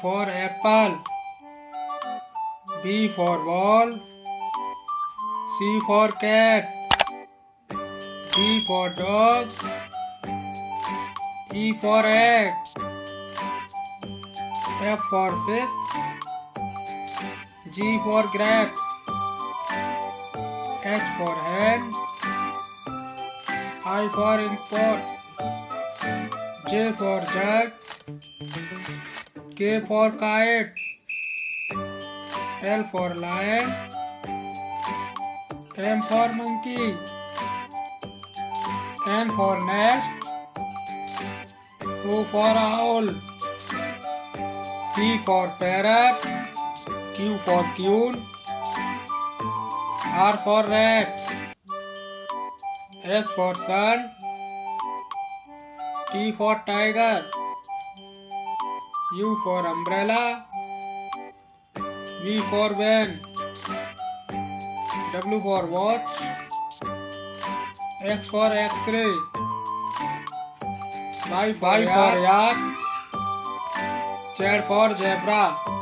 for apple. B for ball. C for cat. D for dog. E for egg. F for fish. G for grapes. H for hand. I for inkpot. J for jug. K for kite. L for lion. M for monkey. N for nest. O for owl. P for parrot. Q for queen. R for rat. S for sun. T for tiger. U for umbrella. V for van. W for watch. X for X-ray. Y for yak. Z for zebra.